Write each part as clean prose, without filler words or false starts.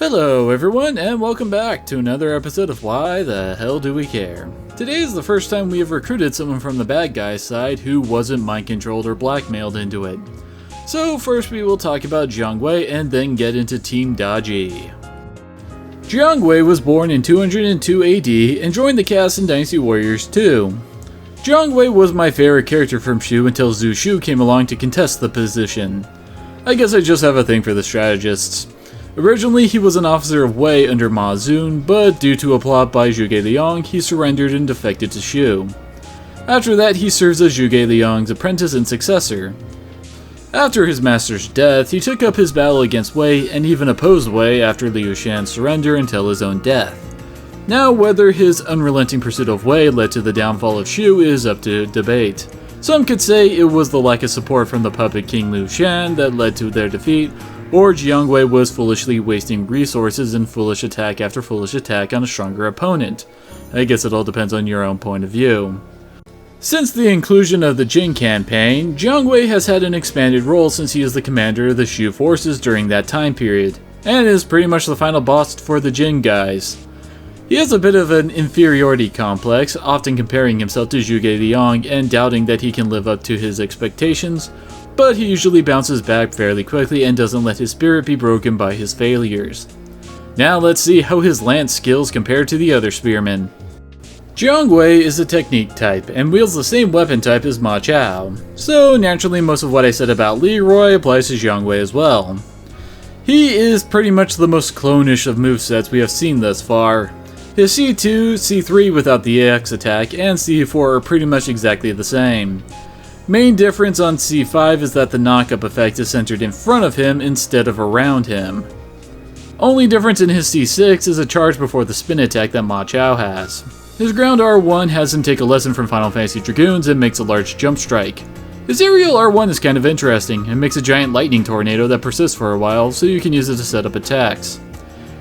Hello everyone, and welcome back to another episode of Why the Hell Do We Care? Today is the first time we have recruited someone from the bad guy's side who wasn't mind-controlled or blackmailed into it. So first we will talk about Jiang Wei and then get into Team Daji. Jiang Wei was born in 202 AD and joined the cast in Dynasty Warriors 2. Jiang Wei was my favorite character from Shu until Zhu Shu came along to contest the position. I guess I just have a thing for the strategists. Originally, he was an officer of Wei under Ma Xun, but due to a plot by Zhuge Liang, he surrendered and defected to Shu. After that, he serves as Zhuge Liang's apprentice and successor. After his master's death, he took up his battle against Wei and even opposed Wei after Liu Shan's surrender until his own death. Now, whether his unrelenting pursuit of Wei led to the downfall of Shu is up to debate. Some could say it was the lack of support from the puppet king Liu Shan that led to their defeat, or Jiang Wei was foolishly wasting resources in foolish attack after foolish attack on a stronger opponent. I guess it all depends on your own point of view. Since the inclusion of the Jin campaign, Jiang Wei has had an expanded role since he is the commander of the Shu forces during that time period, and is pretty much the final boss for the Jin guys. He has a bit of an inferiority complex, often comparing himself to Zhuge Liang and doubting that he can live up to his expectations, but he usually bounces back fairly quickly and doesn't let his spirit be broken by his failures. Now let's see how his lance skills compare to the other spearmen. Jiang Wei is a technique type and wields the same weapon type as Ma Chao, so naturally most of what I said about Leroy applies to Jiang Wei as well. He is pretty much the most clone-ish of movesets we have seen thus far. His C2, C3 without the AX attack, and C4 are pretty much exactly the same. Main difference on C5 is that the knock-up effect is centered in front of him instead of around him. Only difference in his C6 is a charge before the spin attack that Ma Chao has. His ground R1 has him take a lesson from Final Fantasy Dragoons and makes a large jump strike. His aerial R1 is kind of interesting and makes a giant lightning tornado that persists for a while, so you can use it to set up attacks.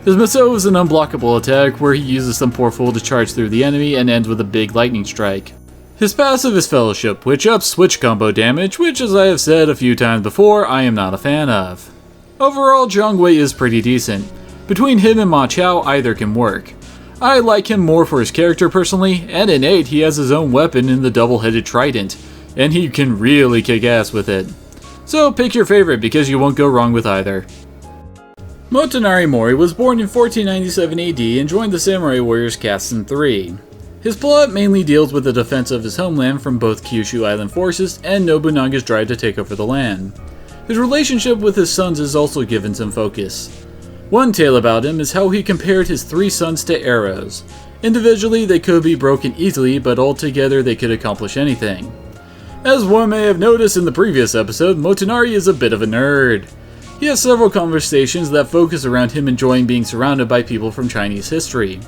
His Musou is an unblockable attack where he uses some poor fool to charge through the enemy and ends with a big lightning strike. His passive is Fellowship, which ups switch combo damage, which as I have said a few times before, I am not a fan of. Overall, Jiang Wei is pretty decent. Between him and Ma Chao, either can work. I like him more for his character personally, and in 8 he has his own weapon in the double-headed trident, and he can really kick ass with it. So pick your favorite because you won't go wrong with either. Tonarimori was born in 1497 AD and joined the Samurai Warriors caste in 3. His plot mainly deals with the defense of his homeland from both Kyushu Island forces and Nobunaga's drive to take over the land. His relationship with his sons is also given some focus. One tale about him is how he compared his 3 sons to arrows. Individually they could be broken easily, but altogether they could accomplish anything. As one may have noticed in the previous episode, Motonari is a bit of a nerd. He has several conversations that focus around him enjoying being surrounded by people from Chinese history.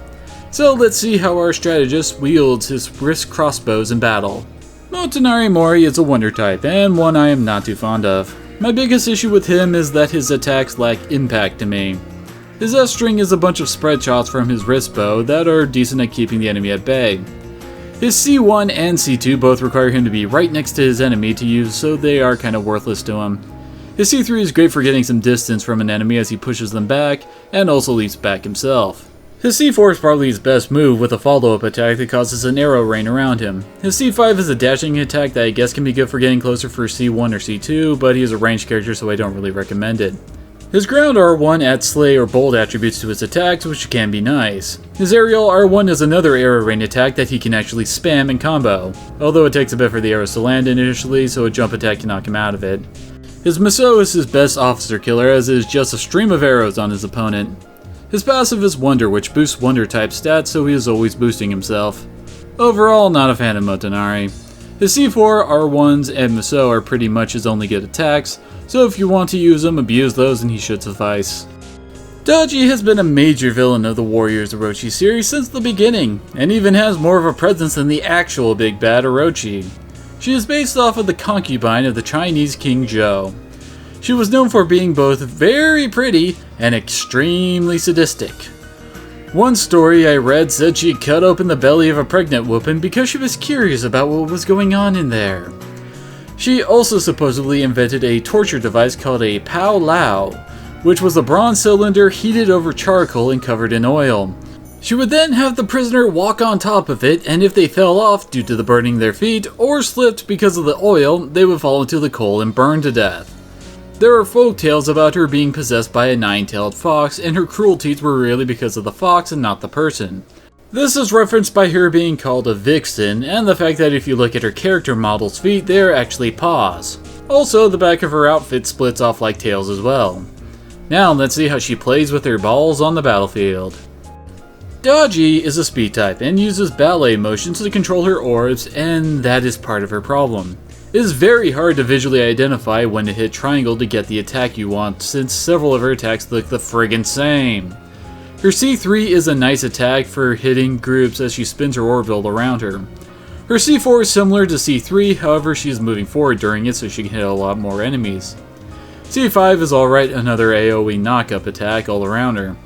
So let's see how our strategist wields his wrist crossbows in battle. Tonarimori is a wonder type, and one I am not too fond of. My biggest issue with him is that his attacks lack impact to me. His S-string is a bunch of spread shots from his wrist bow that are decent at keeping the enemy at bay. His C1 and C2 both require him to be right next to his enemy to use, so they are kind of worthless to him. His C3 is great for getting some distance from an enemy as he pushes them back, and also leaps back himself. His C4 is probably his best move with a follow-up attack that causes an arrow rain around him. His C5 is a dashing attack that I guess can be good for getting closer for C1 or C2, but he is a ranged character so I don't really recommend it. His ground R1 adds slay or bold attributes to his attacks, which can be nice. His aerial R1 is another arrow rain attack that he can actually spam and combo, although it takes a bit for the arrows to land initially, so a jump attack can knock him out of it. His Musou is his best officer killer as it is just a stream of arrows on his opponent. His passive is Wonder, which boosts Wonder type stats, so he is always boosting himself. Overall, not a fan of Motonari. His C4, R1s, and Musou are pretty much his only good attacks, so if you want to use them, abuse those and he should suffice. Daji has been a major villain of the Warriors Orochi series since the beginning, and even has more of a presence than the actual big bad Orochi. She is based off of the concubine of the Chinese King Zhou. She was known for being both very pretty and extremely sadistic. One story I read said she cut open the belly of a pregnant woman because she was curious about what was going on in there. She also supposedly invented a torture device called a Pao Lao, which was a bronze cylinder heated over charcoal and covered in oil. She would then have the prisoner walk on top of it, and if they fell off due to the burning their feet, or slipped because of the oil, they would fall into the coal and burn to death. There are folk tales about her being possessed by a nine-tailed fox, and her cruelties were really because of the fox and not the person. This is referenced by her being called a vixen, and the fact that if you look at her character model's feet, they are actually paws. Also, the back of her outfit splits off like tails as well. Now let's see how she plays with her balls on the battlefield. Daji is a speed type and uses ballet motions to control her orbs, and that is part of her problem. It is very hard to visually identify when to hit triangle to get the attack you want, since several of her attacks look the friggin' same. Her C3 is a nice attack for hitting groups as she spins her orbital around her. Her C4 is similar to C3, however she is moving forward during it so she can hit a lot more enemies. C5 is alright, another AoE knock-up attack all around her.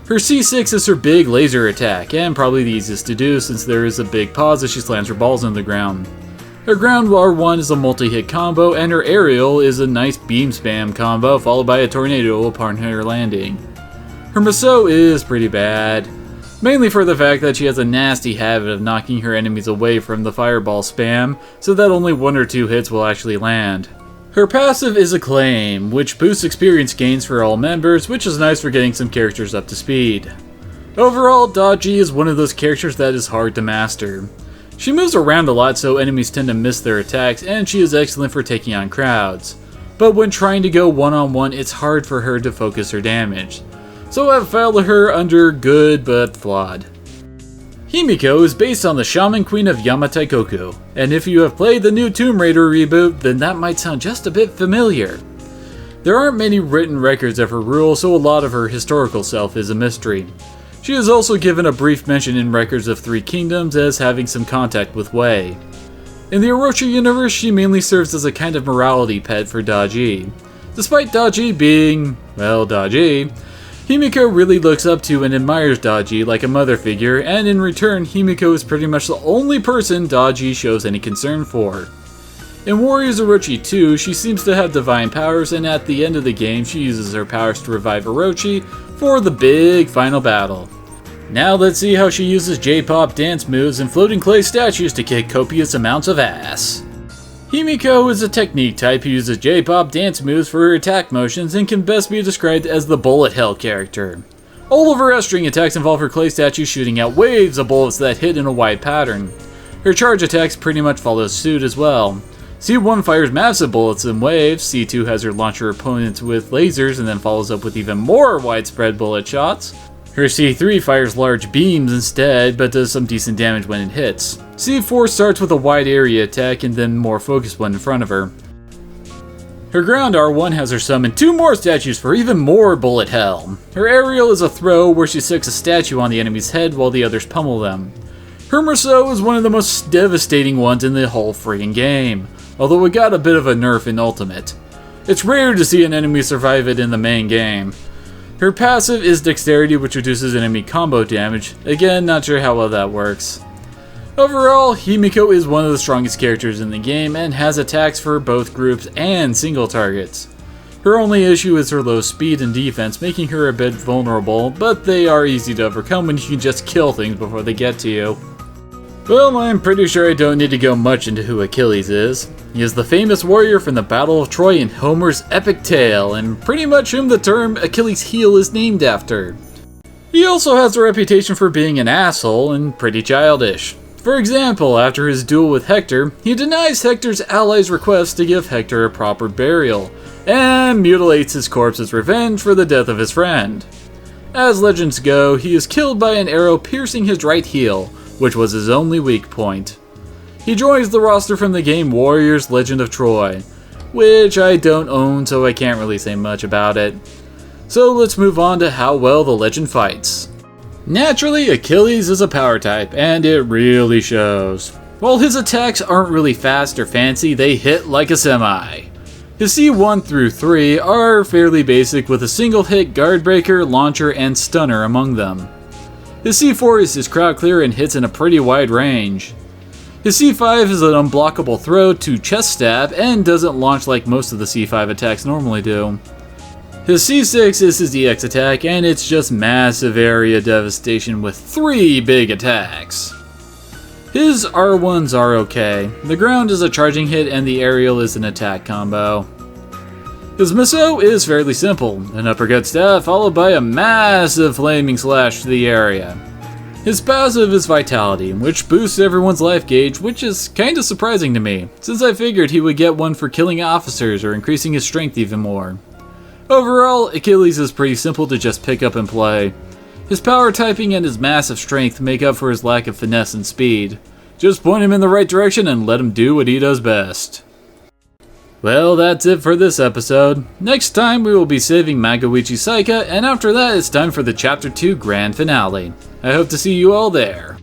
Her C6 is her big laser attack, and probably the easiest to do since there is a big pause as she slams her balls in the ground. Her ground R1 is a multi-hit combo, and her aerial is a nice beam spam combo followed by a tornado upon her landing. Her Musou is pretty bad, mainly for the fact that she has a nasty habit of knocking her enemies away from the fireball spam, so that only 1 or 2 hits will actually land. Her passive is Acclaim, which boosts experience gains for all members, which is nice for getting some characters up to speed. Overall, Daji is one of those characters that is hard to master. She moves around a lot so enemies tend to miss their attacks, and she is excellent for taking on crowds. But when trying to go one-on-one, it's hard for her to focus her damage. So I've filed her under good but flawed. Himiko is based on the Shaman Queen of Yamataikoku, and if you have played the new Tomb Raider reboot, then that might sound just a bit familiar. There aren't many written records of her rule, so a lot of her historical self is a mystery. She is also given a brief mention in records of Three Kingdoms as having some contact with Wei. In the Orochi universe, she mainly serves as a kind of morality pet for Daji. Despite Daji being, well, Daji, Himiko really looks up to and admires Daji like a mother figure, and in return, Himiko is pretty much the only person Daji shows any concern for. In Warriors Orochi 2, she seems to have divine powers, and at the end of the game, she uses her powers to revive Orochi for the big final battle. Now let's see how she uses J-pop dance moves and floating clay statues to kick copious amounts of ass. Himiko is a technique type who uses J-pop dance moves for her attack motions and can best be described as the bullet hell character. All of her S-string attacks involve her clay statue shooting out waves of bullets that hit in a wide pattern. Her charge attacks pretty much follow suit as well. C1 fires massive bullets in waves, C2 has her launch her opponents with lasers and then follows up with even more widespread bullet shots. Her C3 fires large beams instead, but does some decent damage when it hits. C4 starts with a wide area attack and then more focused one in front of her. Her ground R1 has her summon 2 more statues for even more bullet hell. Her aerial is a throw where she sticks a statue on the enemy's head while the others pummel them. Her Musou is one of the most devastating ones in the whole friggin' game, although it got a bit of a nerf in Ultimate. It's rare to see an enemy survive it in the main game. Her passive is Dexterity, which reduces enemy combo damage. Again, not sure how well that works. Overall, Himiko is one of the strongest characters in the game and has attacks for both groups and single targets. Her only issue is her low speed and defense, making her a bit vulnerable, but they are easy to overcome when you can just kill things before they get to you. Well, I'm pretty sure I don't need to go much into who Achilles is. He is the famous warrior from the Battle of Troy in Homer's epic tale, and pretty much whom the term Achilles' heel is named after. He also has a reputation for being an asshole and pretty childish. For example, after his duel with Hector, he denies Hector's allies' request to give Hector a proper burial, and mutilates his corpse as revenge for the death of his friend. As legends go, he is killed by an arrow piercing his right heel, which was his only weak point. He joins the roster from the game Warriors Legend of Troy, which I don't own so I can't really say much about it. So let's move on to how well the legend fights. Naturally, Achilles is a power type, and it really shows. While his attacks aren't really fast or fancy, they hit like a semi. His C1 through 3 are fairly basic with a single hit guard breaker, launcher, and stunner among them. His C4 is his crowd clear and hits in a pretty wide range. His C5 is an unblockable throw to chest stab and doesn't launch like most of the C5 attacks normally do. His C6 is his EX attack, and it's just massive area devastation with 3 big attacks. His R1s are okay. The ground is a charging hit and the aerial is an attack combo. His Miso is fairly simple, an uppercut stab followed by a massive flaming slash to the area. His passive is Vitality, which boosts everyone's life gauge, which is kinda surprising to me, since I figured he would get one for killing officers or increasing his strength even more. Overall, Achilles is pretty simple to just pick up and play. His power typing and his massive strength make up for his lack of finesse and speed. Just point him in the right direction and let him do what he does best. Well, that's it for this episode. Next time we will be saving Magoichi Saika, and after that it's time for the Chapter 2 grand finale. I hope to see you all there.